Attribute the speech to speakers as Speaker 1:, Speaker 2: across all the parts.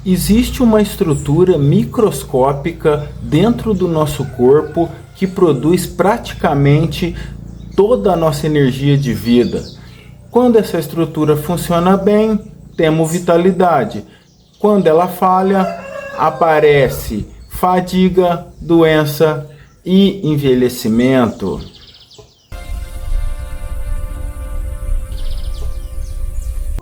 Speaker 1: Existe uma estrutura microscópica dentro do nosso corpo que produz praticamente toda a nossa energia de vida. Quando essa estrutura funciona bem, temos vitalidade. Quando ela falha, aparece fadiga, doença e envelhecimento.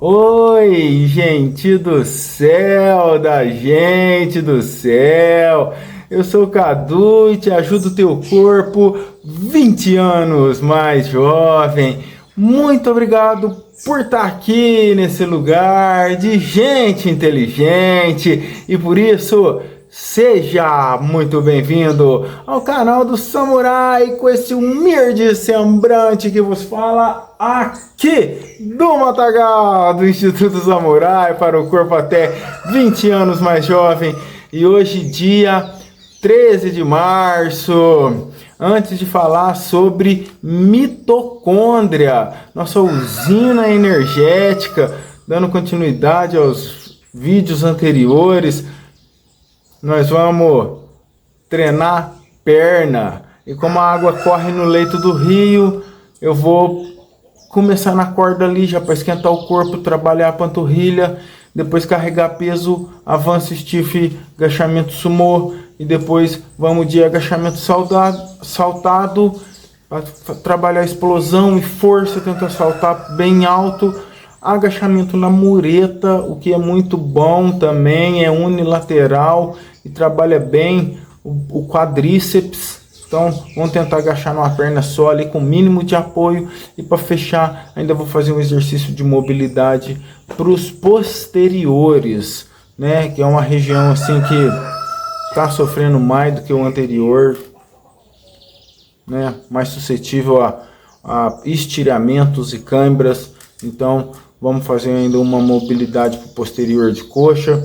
Speaker 1: Oi, gente do céu, da gente do céu. Eu sou o Cadu e te ajudo o teu corpo 20 anos mais jovem. Muito obrigado por estar aqui nesse lugar de gente inteligente e por isso seja muito bem-vindo ao canal do Samurai com esse humilde semblante que vos fala aqui do Matagal, do Instituto Samurai para o corpo até 20 anos mais jovem. E hoje, dia 13 de março, antes de falar sobre mitocôndria, nossa usina energética, dando continuidade aos vídeos anteriores, nós vamos treinar perna. E como a água corre no leito do rio, eu vou começar na corda ali já para esquentar o corpo, trabalhar a panturrilha, depois carregar peso, avanço stiff, agachamento sumô, e depois vamos de agachamento saltado para trabalhar explosão e força, tentar saltar bem alto. Agachamento na mureta, o que é muito bom também, é unilateral e trabalha bem o quadríceps. Então vamos tentar agachar numa perna só ali com o mínimo de apoio. E para fechar, ainda vou fazer um exercício de mobilidade para os posteriores, né? Que é uma região assim que está sofrendo mais do que o anterior, né? Mais suscetível a estiramentos e câimbras. Então vamos fazer ainda uma mobilidade para o posterior de coxa.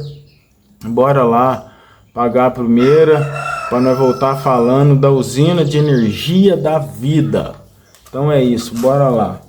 Speaker 1: Bora lá pagar a primeira para nós voltar falando da usina de energia da vida. Então é isso, bora lá.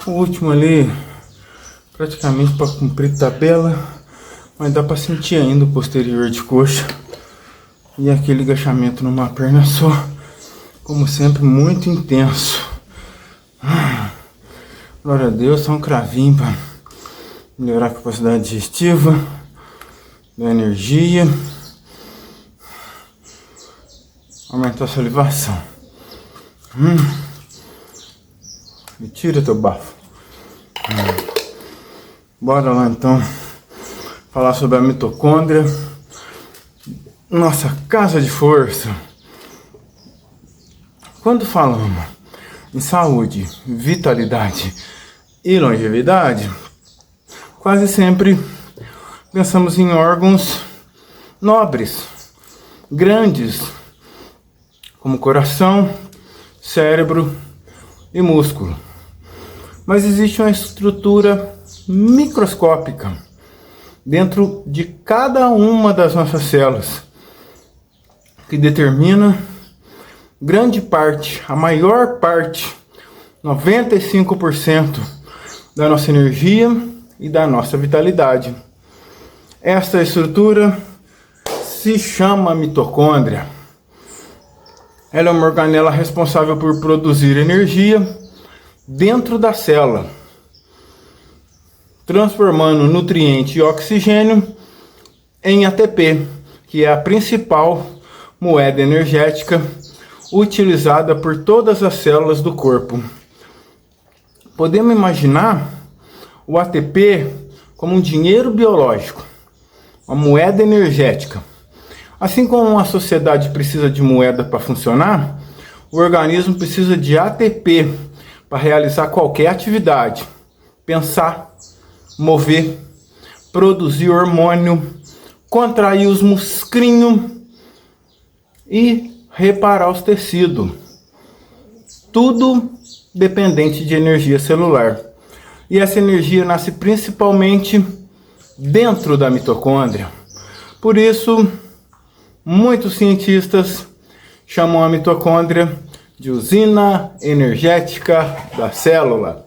Speaker 1: O último ali, praticamente para cumprir tabela, mas dá para sentir ainda o posterior de coxa. E aquele agachamento numa perna só, como sempre, muito intenso. Glória a Deus, só um cravinho para melhorar a capacidade digestiva, da energia, aumentar a salivação. Me tira teu bafo. Bora lá então falar sobre a mitocôndria, nossa casa de força. Quando falamos em saúde, vitalidade e longevidade, quase sempre pensamos em órgãos nobres, grandes, como coração, cérebro e músculo. Mas existe uma estrutura microscópica dentro de cada uma das nossas células que determina grande parte, a maior parte, 95% da nossa energia e da nossa vitalidade. Esta estrutura se chama mitocôndria. Ela é uma organela responsável por produzir energia dentro da célula, transformando nutriente e oxigênio em ATP, que é a principal moeda energética utilizada por todas as células do corpo. Podemos imaginar o ATP como um dinheiro biológico, uma moeda energética. Assim como a sociedade precisa de moeda para funcionar, o organismo precisa de ATP para realizar qualquer atividade, pensar, mover, produzir hormônio, contrair os muscrinhos e reparar os tecidos. Tudo dependente de energia celular. E essa energia nasce principalmente dentro da mitocôndria. Por isso, muitos cientistas chamam a mitocôndria de usina energética da célula,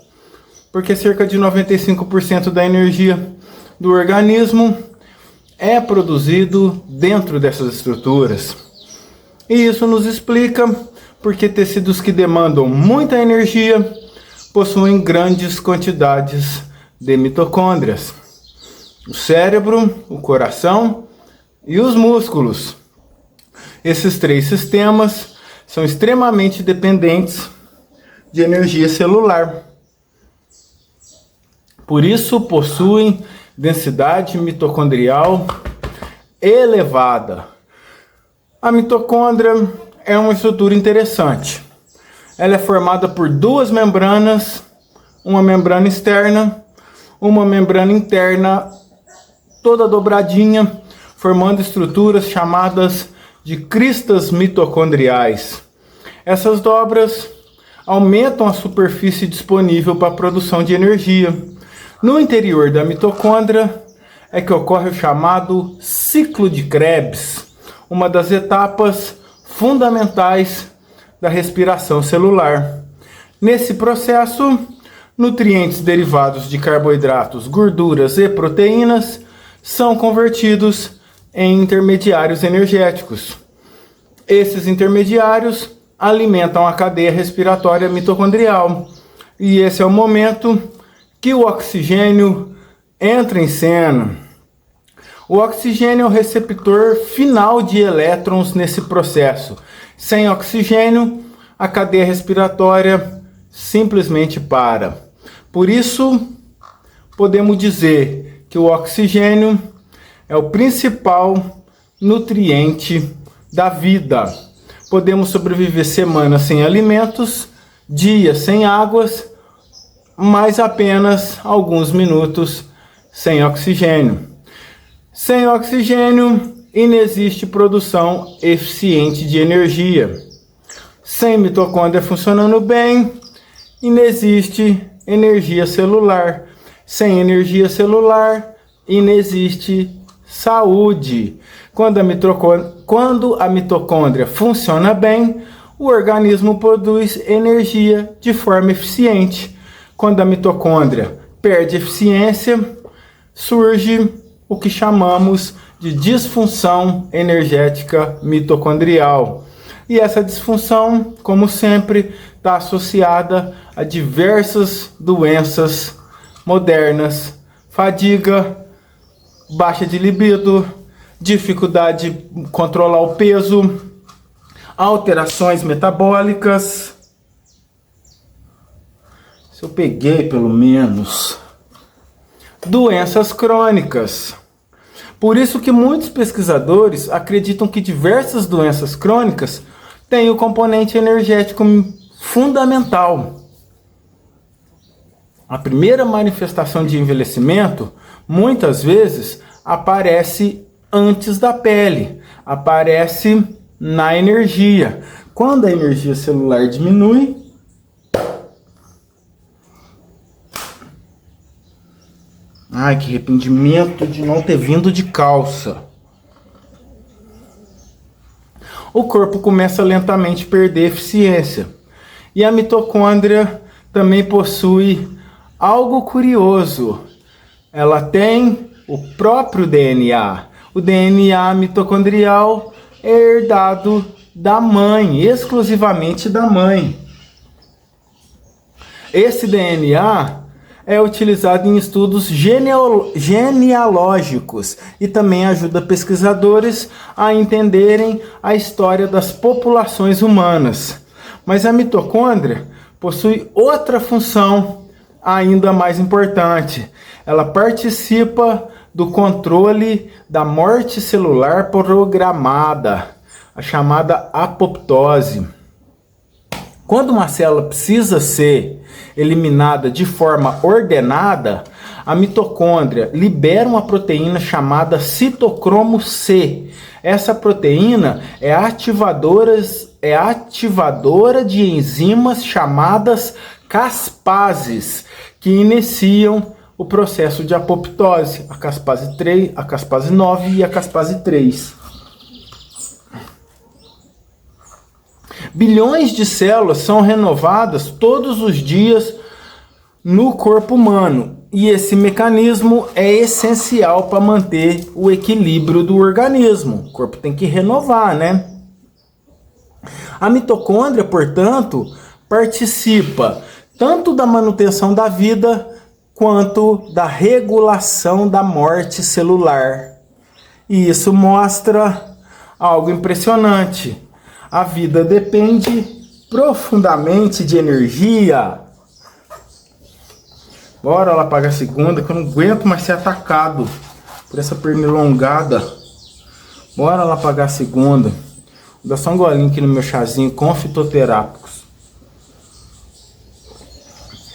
Speaker 1: porque cerca de 95% da energia do organismo é produzido dentro dessas estruturas. E isso nos explica porque tecidos que demandam muita energia possuem grandes quantidades de mitocôndrias. O cérebro, o coração e os músculos. Esses três sistemas são extremamente dependentes de energia celular. Por isso possuem densidade mitocondrial elevada. A mitocôndria é uma estrutura interessante. Ela é formada por duas membranas, uma membrana externa, uma membrana interna, toda dobradinha, formando estruturas chamadas de cristas mitocondriais. Essas dobras aumentam a superfície disponível para a produção de energia. No interior da mitocôndria é que ocorre o chamado ciclo de Krebs, uma das etapas fundamentais da respiração celular. Nesse processo, nutrientes derivados de carboidratos, gorduras e proteínas são convertidos em intermediários energéticos. Esses intermediários alimentam a cadeia respiratória mitocondrial. E esse é o momento que o oxigênio entra em cena. O oxigênio é o receptor final de elétrons nesse processo. Sem oxigênio, a cadeia respiratória simplesmente para. Por isso, podemos dizer que o oxigênio é o principal nutriente da vida. Podemos sobreviver semanas sem alimentos, dias sem águas, mas apenas alguns minutos sem oxigênio. Sem oxigênio, inexiste produção eficiente de energia. Sem mitocôndria funcionando bem, inexiste energia celular. Sem energia celular, inexiste saúde. Quando a mitocôndria funciona bem, o organismo produz energia de forma eficiente. Quando a mitocôndria perde eficiência, surge o que chamamos de disfunção energética mitocondrial. E essa disfunção, como sempre, está associada a diversas doenças modernas: fadiga, baixa de libido, dificuldade de controlar o peso, alterações metabólicas. Se eu peguei pelo menos, doenças crônicas. Por isso que muitos pesquisadores acreditam que diversas doenças crônicas têm o componente energético fundamental. A primeira manifestação de envelhecimento, muitas vezes, aparece antes da pele, aparece na energia. Quando a energia celular diminui, ai, que arrependimento de não ter vindo de calça. O corpo começa lentamente a perder eficiência. E a mitocôndria também possui algo curioso. Ela tem o próprio DNA. O DNA mitocondrial é herdado da mãe, exclusivamente da mãe. Esse DNA é utilizado em estudos genealógicos e também ajuda pesquisadores a entenderem a história das populações humanas. Mas a mitocôndria possui outra função ainda mais importante. Ela participa do controle da morte celular programada, a chamada apoptose. Quando uma célula precisa ser eliminada de forma ordenada, a mitocôndria libera uma proteína chamada citocromo C. Essa proteína é ativadora de enzimas chamadas caspases, que iniciam o processo de apoptose, a caspase 3, a caspase 9 e a caspase 3. Bilhões de células são renovadas todos os dias no corpo humano, e esse mecanismo é essencial para manter o equilíbrio do organismo. O corpo tem que renovar, né? A mitocôndria, portanto, participa tanto da manutenção da vida quanto da regulação da morte celular. E isso mostra algo impressionante. A vida depende profundamente de energia. Bora lá pagar a segunda, que eu não aguento mais ser atacado por essa pernilongada. Bora lá pagar a segunda. Vou dar só um golinho aqui no meu chazinho com fitoterápicos.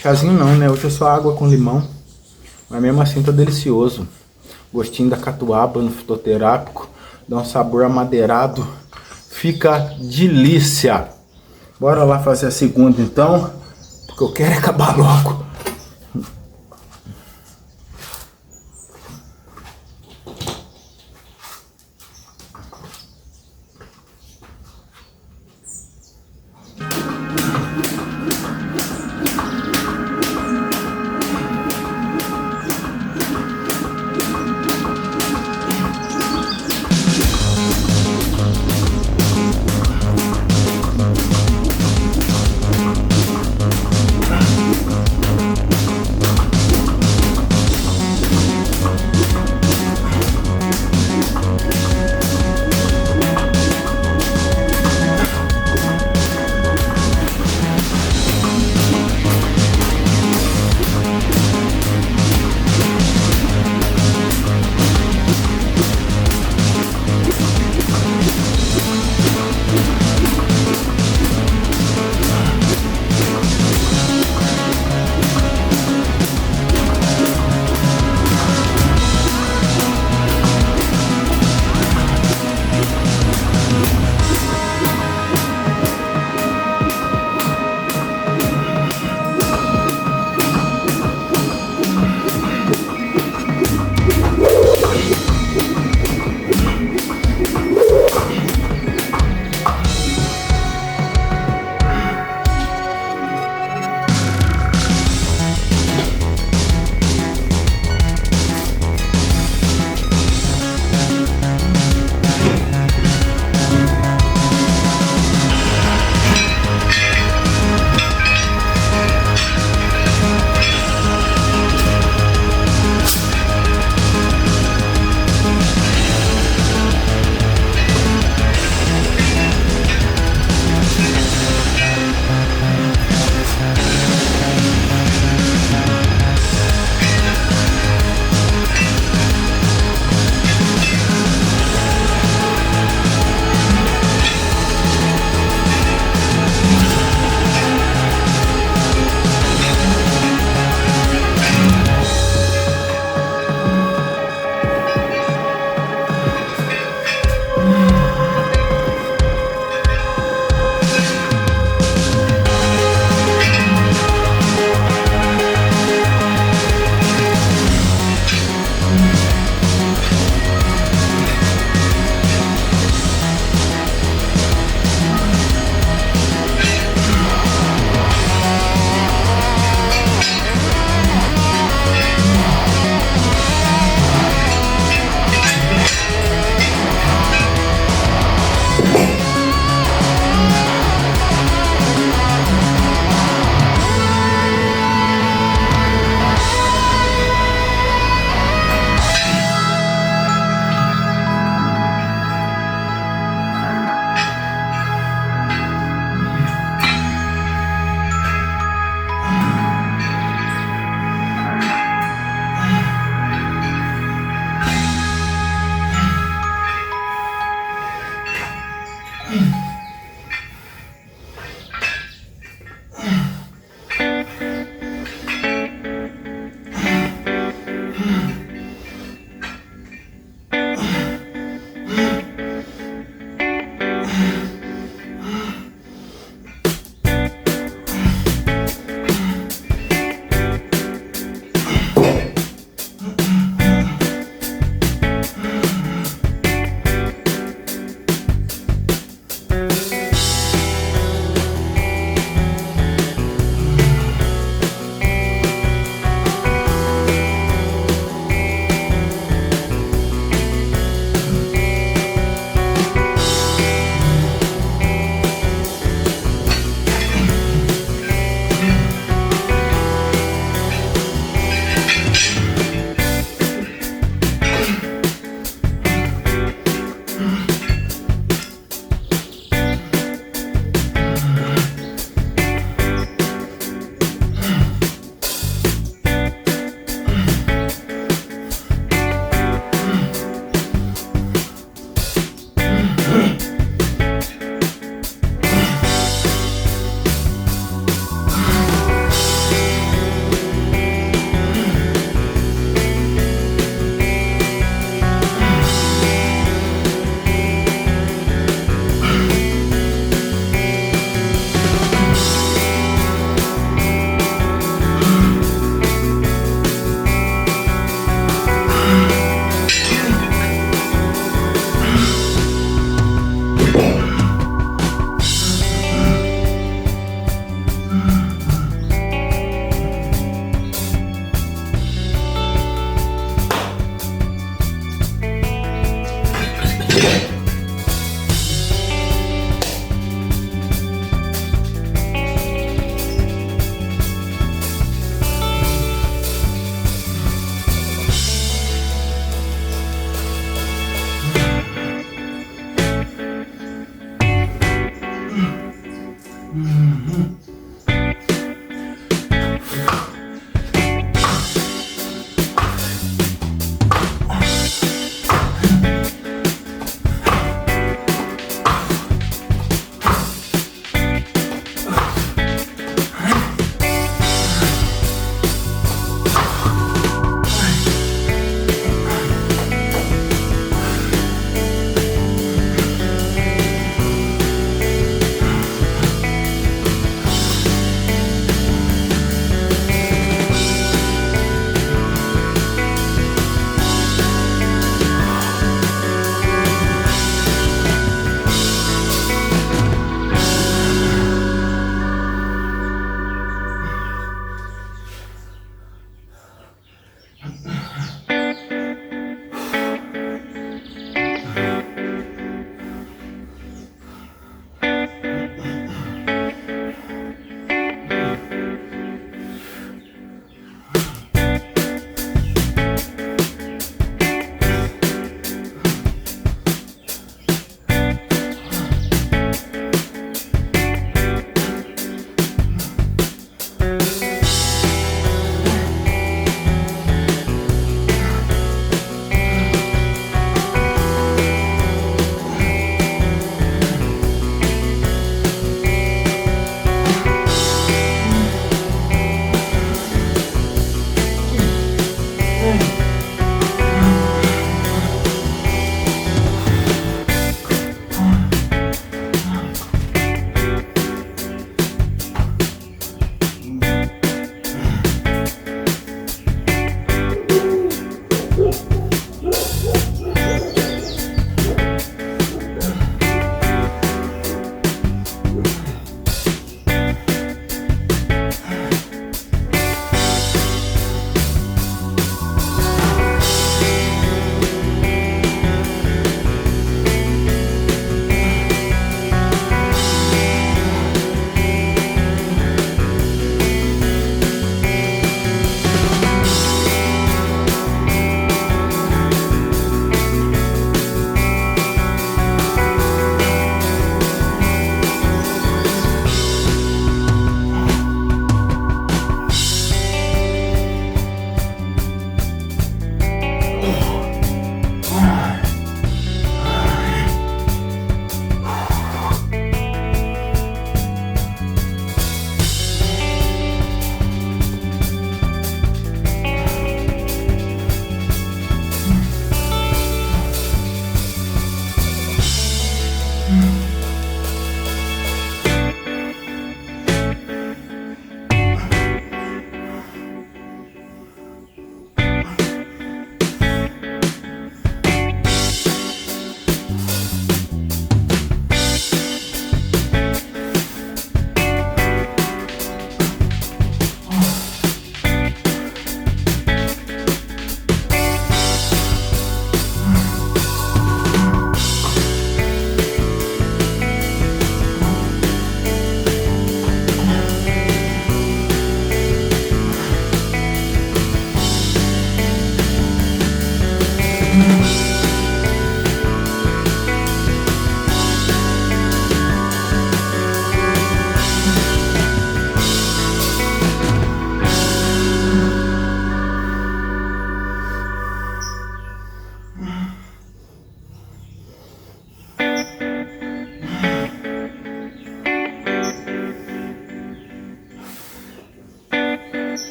Speaker 1: Chazinho não, né? Hoje é só água com limão. Mas mesmo assim tá delicioso. Gostinho da catuaba no fitoterápico. Dá um sabor amadeirado. Fica delícia. Bora lá fazer a segunda então. Porque eu quero acabar logo.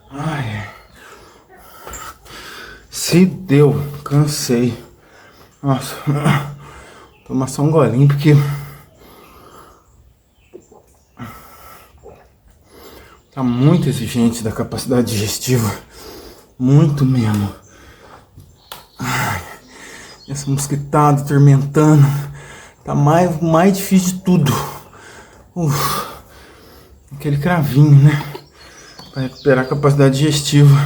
Speaker 1: Ai, se deu, cansei. Nossa, tomar só um golinho porque tá muito exigente da capacidade digestiva, muito mesmo. Ai, essa mosquitada atormentando, tá mais difícil de tudo. Aquele cravinho, né? Para recuperar a capacidade digestiva,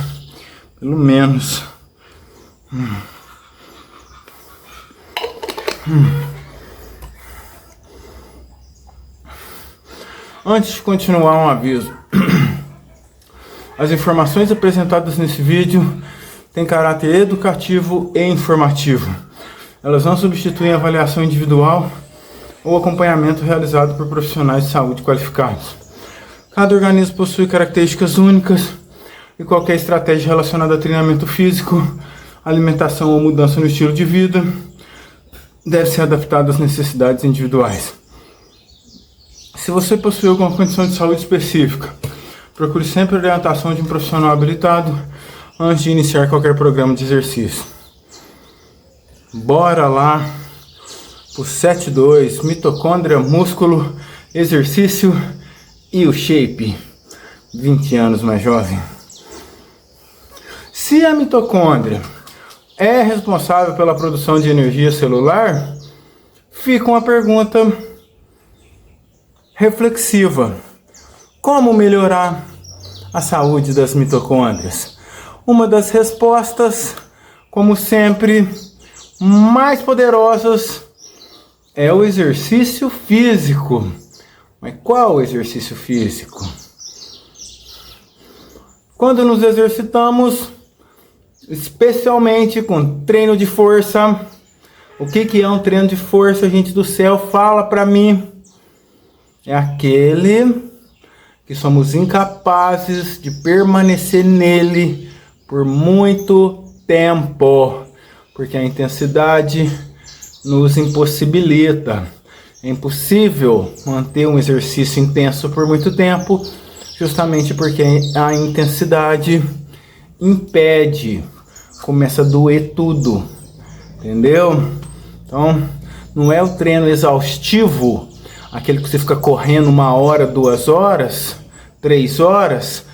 Speaker 1: pelo menos. Antes de continuar, um aviso. As informações apresentadas nesse vídeo têm caráter educativo e informativo. Elas não substituem a avaliação individual ou acompanhamento realizado por profissionais de saúde qualificados. Cada organismo possui características únicas e qualquer estratégia relacionada a treinamento físico, alimentação ou mudança no estilo de vida deve ser adaptada às necessidades individuais. Se você possui alguma condição de saúde específica, procure sempre a orientação de um profissional habilitado antes de iniciar qualquer programa de exercício. Bora lá pro 7.2, mitocôndria, músculo, exercício e o shape, 20 anos mais jovem. Se a mitocôndria é responsável pela produção de energia celular, fica uma pergunta reflexiva. Como melhorar a saúde das mitocôndrias? Uma das respostas, como sempre, mais poderosas é o exercício físico. Mas qual exercício físico? Quando nos exercitamos, especialmente com treino de força. O que é um treino de força, gente do céu? Fala pra mim. É aquele que somos incapazes de permanecer nele por muito tempo, porque a intensidade nos impossibilita. É impossível manter um exercício intenso por muito tempo, justamente porque a intensidade impede, começa a doer tudo, entendeu? Então, não é o treino exaustivo, aquele que você fica correndo 1 hora, 2 horas, 3 horas,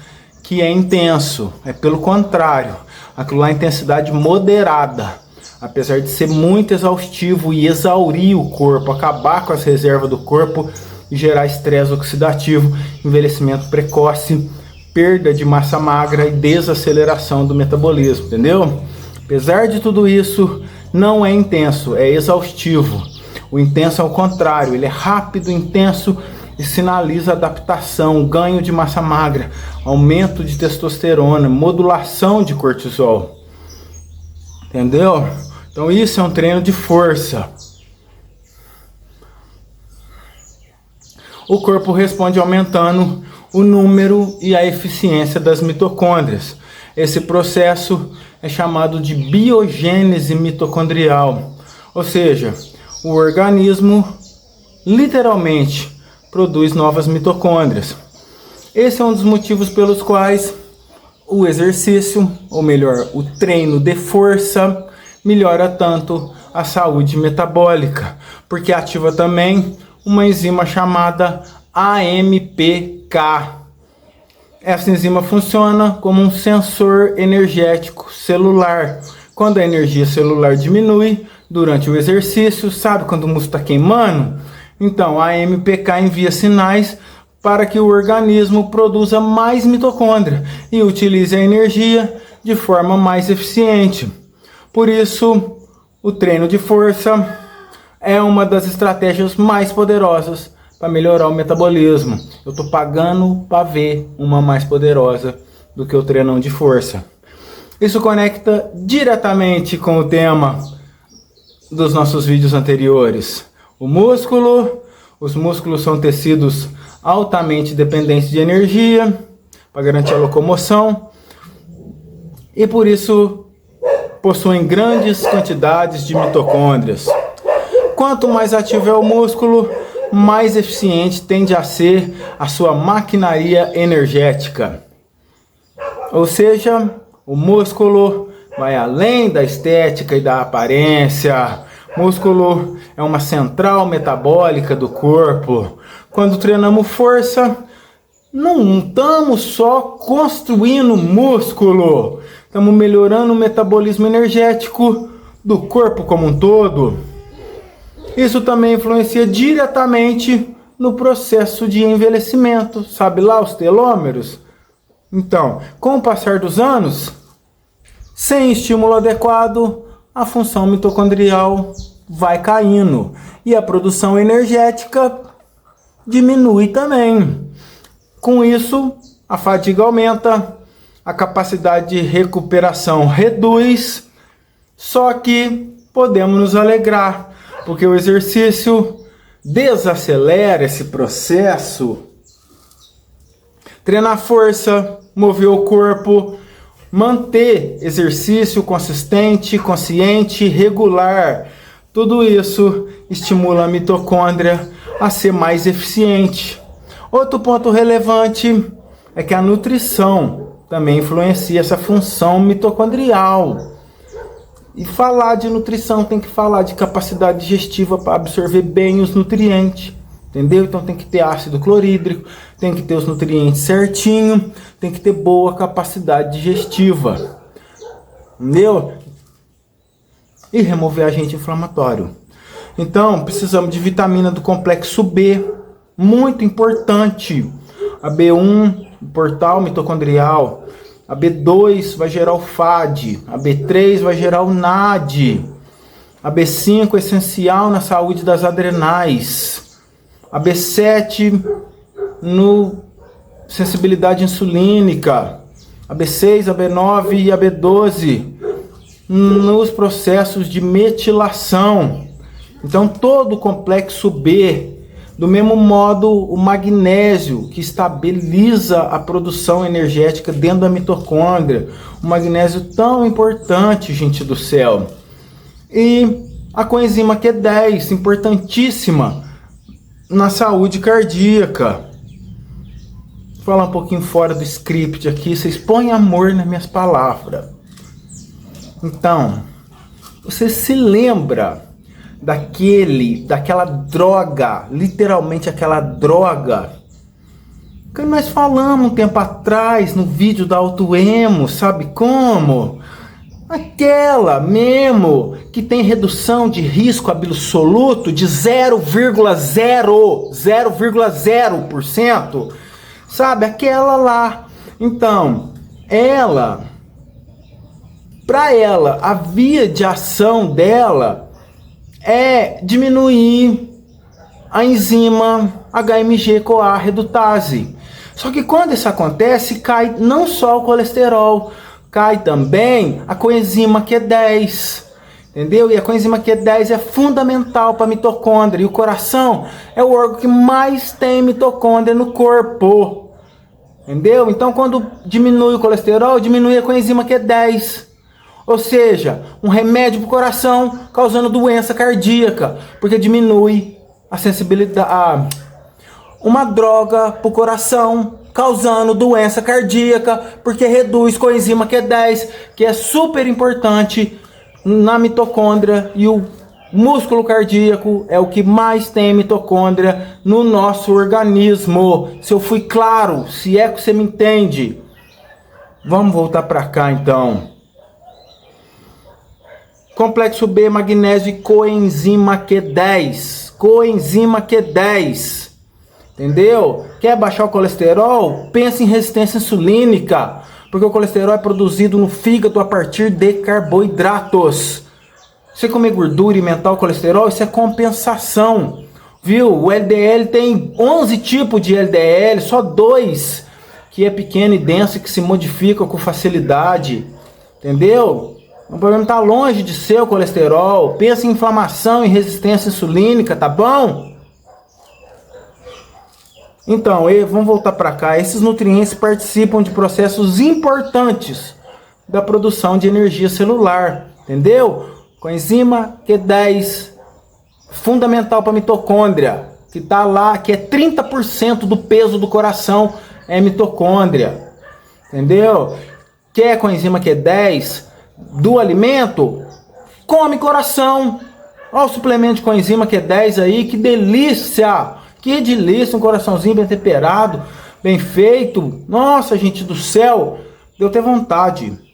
Speaker 1: que é intenso. É pelo contrário, aquilo lá é intensidade moderada. Apesar de ser muito exaustivo e exaurir o corpo, acabar com as reservas do corpo e gerar estresse oxidativo, envelhecimento precoce, perda de massa magra e desaceleração do metabolismo, entendeu? Apesar de tudo isso, não é intenso, é exaustivo. O intenso é o contrário, ele é rápido, intenso e sinaliza adaptação, ganho de massa magra, aumento de testosterona, modulação de cortisol. Entendeu? Então isso é um treino de força. O corpo responde aumentando o número e a eficiência das mitocôndrias. Esse processo é chamado de biogênese mitocondrial. Ou seja, o organismo literalmente produz novas mitocôndrias. Esse é um dos motivos pelos quais o exercício, ou melhor, o treino de força, melhora tanto a saúde metabólica, porque ativa também uma enzima chamada AMPK. Essa enzima funciona como um sensor energético celular. Quando a energia celular diminui durante o exercício, sabe quando o músculo está queimando? Então a AMPK envia sinais para que o organismo produza mais mitocôndria e utilize a energia de forma mais eficiente. Por isso, o treino de força é uma das estratégias mais poderosas para melhorar o metabolismo. Eu estou pagando para ver uma mais poderosa do que o treinão de força. Isso conecta diretamente com o tema dos nossos vídeos anteriores. O músculo, os músculos são tecidos altamente dependentes de energia para garantir a locomoção e por isso possuem grandes quantidades de mitocôndrias. Quanto mais ativo é o músculo, mais eficiente tende a ser a sua maquinaria energética. Ou seja, o músculo vai além da estética e da aparência. Músculo é uma central metabólica do corpo. Quando treinamos força, não estamos só construindo músculo, estamos melhorando o metabolismo energético do corpo como um todo. Isso também influencia diretamente no processo de envelhecimento. Sabe lá os telômeros? Então, com o passar dos anos, sem estímulo adequado, a função mitocondrial vai caindo e a produção energética diminui também. Com isso, a fadiga aumenta, a capacidade de recuperação reduz, só que podemos nos alegrar, porque o exercício desacelera esse processo. Treinar força, mover o corpo, manter exercício consistente, consciente, regular. Tudo isso estimula a mitocôndria a ser mais eficiente. Outro ponto relevante é que a nutrição também influencia essa função mitocondrial. E falar de nutrição tem que falar de capacidade digestiva para absorver bem os nutrientes. Entendeu? Então tem que ter ácido clorídrico, tem que ter os nutrientes certinho, tem que ter boa capacidade digestiva. Entendeu? E remover agente inflamatório. Então precisamos de vitamina do complexo B, muito importante. A B1, portal mitocondrial. A B2 vai gerar o FAD, a B3 vai gerar o NAD, a B5 é essencial na saúde das adrenais, a B7 no sensibilidade insulínica, a B6, a B9 e a B12 nos processos de metilação. Então todo o complexo B. Do mesmo modo, o magnésio, que estabiliza a produção energética dentro da mitocôndria. O magnésio tão importante, gente do céu. E a coenzima Q10, importantíssima na saúde cardíaca. Vou falar um pouquinho fora do script aqui, vocês põem amor nas minhas palavras. Então, você se lembra daquela droga, literalmente aquela droga que nós falamos um tempo atrás no vídeo da Autoemo, sabe como? Aquela mesmo que tem redução de risco absoluto de 0,0%, sabe? Aquela lá. Então, para ela, a via de ação dela é diminuir a enzima HMG-CoA redutase. Só que quando isso acontece, cai não só o colesterol, cai também a coenzima Q10, entendeu? E a coenzima Q10 é fundamental para a mitocôndria, e o coração é o órgão que mais tem mitocôndria no corpo, entendeu? Então quando diminui o colesterol, diminui a coenzima Q10. Ou seja, um remédio para o coração causando doença cardíaca, porque diminui a sensibilidade. Uma droga para o coração causando doença cardíaca, porque reduz coenzima Q10, que é super importante na mitocôndria, e o músculo cardíaco é o que mais tem mitocôndria no nosso organismo. Se eu fui claro, se é que você me entende. Vamos voltar para cá então. Complexo B, magnésio e coenzima Q10. Coenzima Q10. Entendeu? Quer baixar o colesterol? Pensa em resistência insulínica. Porque o colesterol é produzido no fígado a partir de carboidratos. Você comer gordura e aumentar o colesterol, isso é compensação. Viu? O LDL tem 11 tipos de LDL, só 2 que é pequeno e denso e que se modifica com facilidade. Entendeu? O problema está longe de ser o colesterol. Pensa em inflamação e resistência insulínica, tá bom? Então, vamos voltar para cá. Esses nutrientes participam de processos importantes da produção de energia celular. Entendeu? Coenzima Q10, fundamental para a mitocôndria, que está lá, que é 30% do peso do coração, é mitocôndria. Entendeu? Quer coenzima Q10 do alimento? Come coração. Olha o suplemento de coenzima Q10 aí, que delícia! Que delícia, um coraçãozinho bem temperado, bem feito. Nossa, gente do céu, deu até vontade.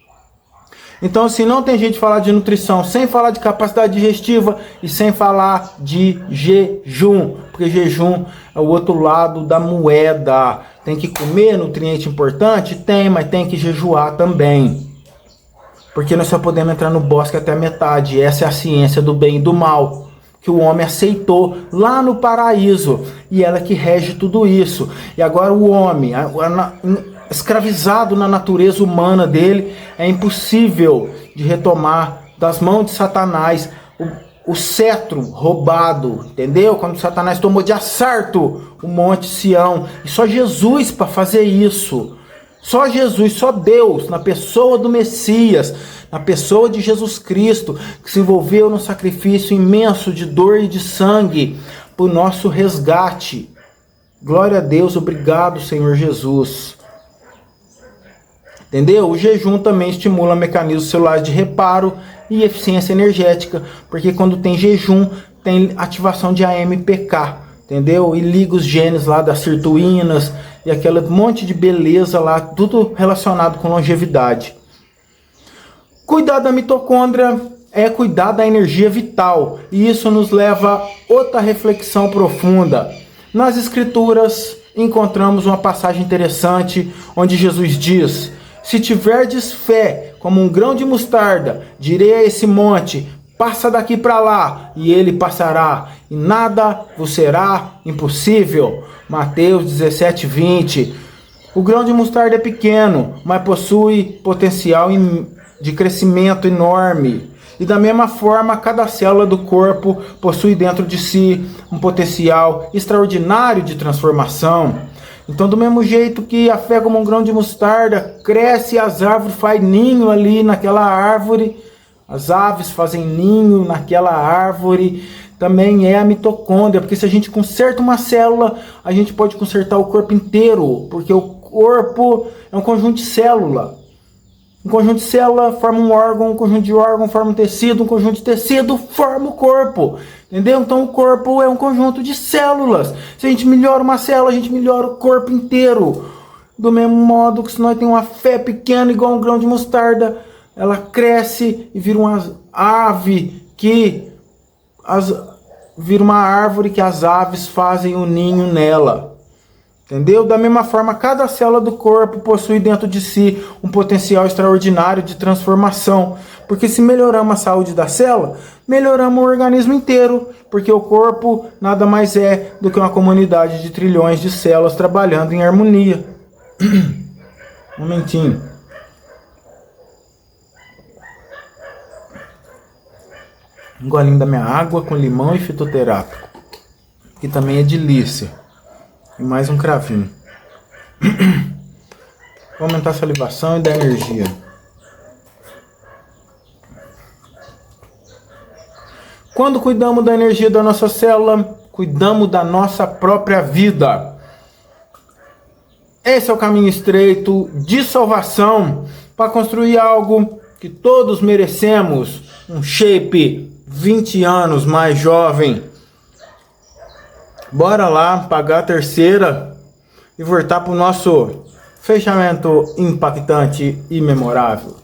Speaker 1: Então, assim, não tem jeito de falar de nutrição sem falar de capacidade digestiva e sem falar de jejum. Porque jejum é o outro lado da moeda. Tem que comer nutriente importante? Tem, mas tem que jejuar também. Porque nós só podemos entrar no bosque até a metade. Essa é a ciência do bem e do mal, que o homem aceitou lá no paraíso. E ela que rege tudo isso. E agora o homem, escravizado na natureza humana dele, é impossível de retomar das mãos de Satanás o cetro roubado, entendeu? Quando Satanás tomou de assalto o Monte Sião. E só Jesus para fazer isso. Só Jesus, só Deus, na pessoa do Messias, na pessoa de Jesus Cristo, que se envolveu num sacrifício imenso de dor e de sangue por nosso resgate. Glória a Deus, obrigado, Senhor Jesus. Entendeu? O jejum também estimula mecanismos celulares de reparo e eficiência energética, porque quando tem jejum, tem ativação de AMPK, entendeu? E liga os genes lá das sirtuínas e aquele monte de beleza lá, tudo relacionado com longevidade. Cuidar da mitocôndria é cuidar da energia vital, e isso nos leva a outra reflexão profunda. Nas Escrituras encontramos uma passagem interessante onde Jesus diz: se tiverdes fé como um grão de mostarda, direi a esse monte, passa daqui para lá, e ele passará, e nada vos será impossível. Mateus 17:20. O grão de mostarda é pequeno, mas possui potencial de crescimento enorme. E da mesma forma, cada célula do corpo possui dentro de si um potencial extraordinário de transformação. Então, do mesmo jeito que a fé como um grão de mostarda cresce, as árvores fazem ninho ali naquela árvore, as aves fazem ninho naquela árvore, também é a mitocôndria, porque se a gente conserta uma célula, a gente pode consertar o corpo inteiro, porque o corpo é um conjunto de célula. Um conjunto de célula forma um órgão, um conjunto de órgão forma um tecido tecido forma o corpo. Entendeu? Então o corpo é um conjunto de células. Se a gente melhora uma célula, a gente melhora o corpo inteiro. Do mesmo modo que se nós temos uma fé pequena, igual um grão de mostarda, ela cresce e vira uma ave vira uma árvore que as aves fazem o ninho nela. Entendeu? Da mesma forma, cada célula do corpo possui dentro de si um potencial extraordinário de transformação. Porque se melhoramos a saúde da célula, melhoramos o organismo inteiro. Porque o corpo nada mais é do que uma comunidade de trilhões de células trabalhando em harmonia. Um momentinho. Um golinho da minha água com limão e fitoterápico, que também é delícia. E mais um cravinho. Vou aumentar a salivação e dar energia. Quando cuidamos da energia da nossa célula, cuidamos da nossa própria vida. Esse é o caminho estreito de salvação para construir algo que todos merecemos. Um shape 20 anos mais jovem. Bora lá pagar a terceira e voltar para o nosso fechamento impactante e memorável.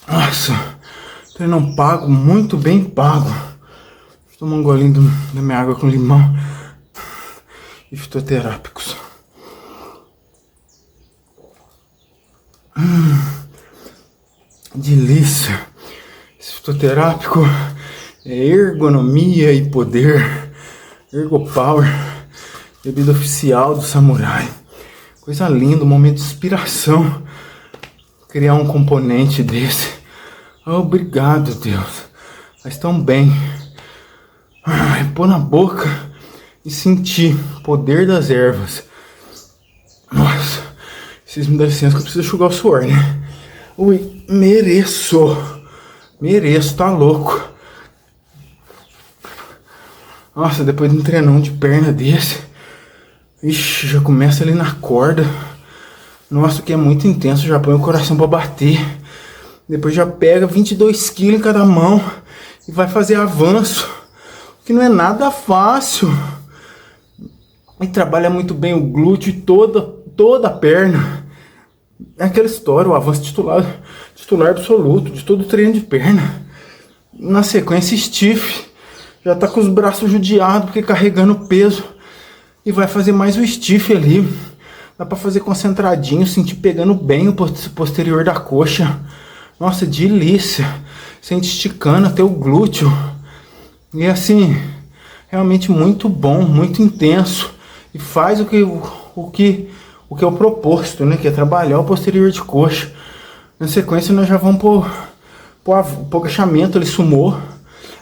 Speaker 1: Nossa, treino pago, muito bem pago. Vou tomar um golinho da minha água com limão e fitoterápicos. Delícia. Esse fitoterápico é ergonomia e poder. Ergopower, bebida oficial do samurai. Coisa linda, um momento de inspiração. Criar um componente desse. Obrigado, Deus. Faz tão bem. Pôr na boca e sentir o poder das ervas. Nossa, vocês me dão licença que eu preciso enxugar o suor, né? Ui, mereço, tá louco. Nossa, depois de um treinão de perna desse, ixi, já começa ali na corda. Nossa, que é muito intenso, já põe o coração pra bater. Depois já pega 22 quilos em cada mão e vai fazer avanço, que não é nada fácil. E trabalha muito bem o glúteo e toda a perna. É aquela história, o avanço titular absoluto de todo treino de perna. Na sequência, stiff. Já tá com os braços judiados, porque carregando peso. E vai fazer mais o stiff ali. Dá pra fazer concentradinho, sentir pegando bem o posterior da coxa. Nossa, delícia. Sente esticando até o glúteo. E assim, realmente muito bom, muito intenso. E faz o que é o proposto, né? Que é trabalhar o posterior de coxa. Na sequência, nós já vamos pro agachamento ali, sumô.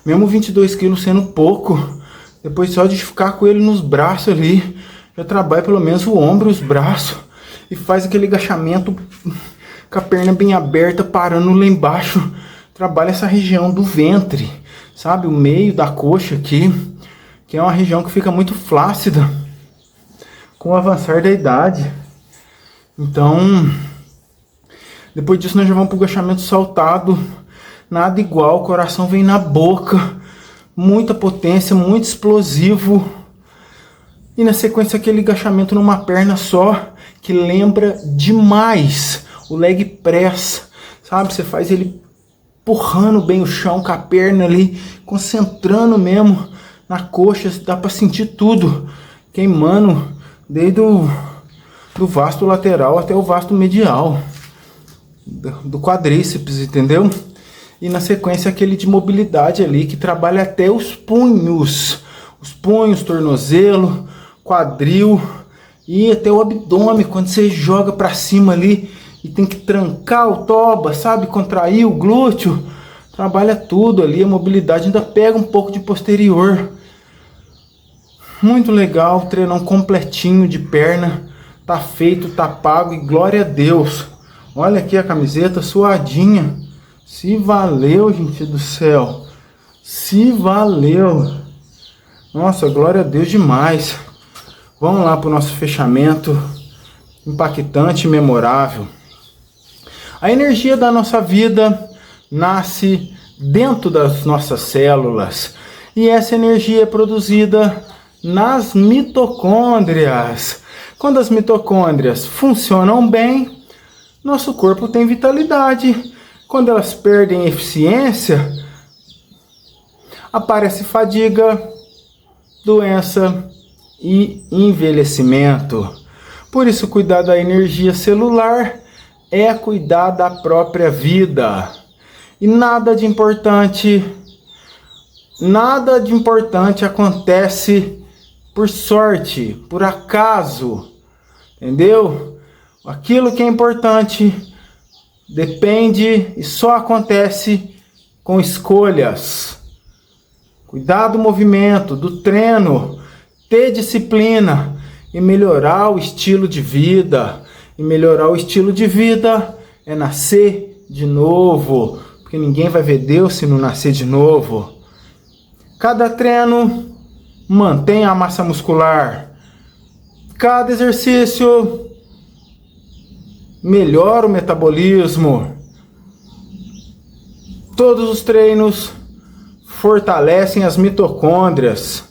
Speaker 1: Mesmo 22 quilos sendo pouco, depois só de ficar com ele nos braços ali, já trabalha pelo menos o ombro e os braços. E faz aquele agachamento com a perna bem aberta, parando lá embaixo. Trabalha essa região do ventre, sabe? O meio da coxa aqui, que é uma região que fica muito flácida com o avançar da idade. Então, depois disso nós já vamos pro agachamento saltado. Nada igual, o coração vem na boca. Muita potência, muito explosivo. E na sequência aquele agachamento numa perna só, que lembra demais o leg press, sabe? Você faz ele empurrando bem o chão com a perna ali, concentrando mesmo na coxa, dá pra sentir tudo, queimando desde do vasto lateral até o vasto medial, do quadríceps, entendeu? E na sequência aquele de mobilidade ali, que trabalha até os punhos, tornozelo, quadril e até o abdômen, quando você joga pra cima ali e tem que trancar o toba, sabe? Contrair o glúteo, trabalha tudo ali, a mobilidade ainda pega um pouco de posterior. Muito legal, treinão completinho de perna, tá feito, tá pago e glória a Deus. Olha aqui a camiseta suadinha. Se valeu, gente do céu. Se valeu. Nossa, glória a Deus demais. Vamos lá para o nosso fechamento impactante e memorável. A energia da nossa vida nasce dentro das nossas células. E essa energia é produzida nas mitocôndrias. Quando as mitocôndrias funcionam bem, nosso corpo tem vitalidade. Quando elas perdem eficiência, aparece fadiga, doença e envelhecimento. Por isso, cuidar da energia celular é cuidar da própria vida. E nada de importante acontece por sorte, por acaso, entendeu? Aquilo que é importante depende e só acontece com escolhas. Cuidar do movimento, do treino, ter disciplina e melhorar o estilo de vida. E melhorar o estilo de vida é nascer de novo, porque ninguém vai ver Deus se não nascer de novo. Cada treino mantém a massa muscular. Cada exercício melhora o metabolismo. Todos os treinos fortalecem as mitocôndrias.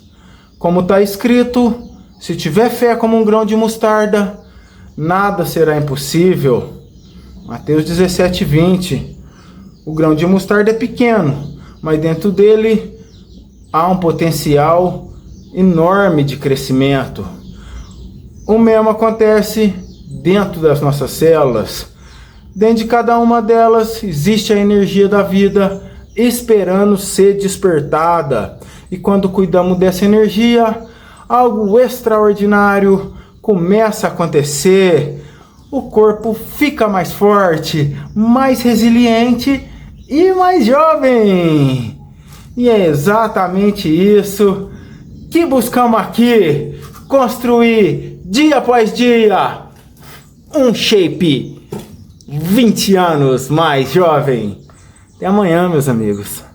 Speaker 1: Como está escrito, se tiver fé como um grão de mostarda, nada será impossível. Mateus 17:20. O grão de mostarda é pequeno, mas dentro dele há um potencial enorme de crescimento. O mesmo acontece dentro das nossas células. Dentro de cada uma delas existe a energia da vida esperando ser despertada. E quando cuidamos dessa energia, algo extraordinário começa a acontecer. O corpo fica mais forte, mais resiliente e mais jovem. E é exatamente isso que buscamos aqui, construir dia após dia um shape 20 anos mais jovem. Até amanhã, meus amigos.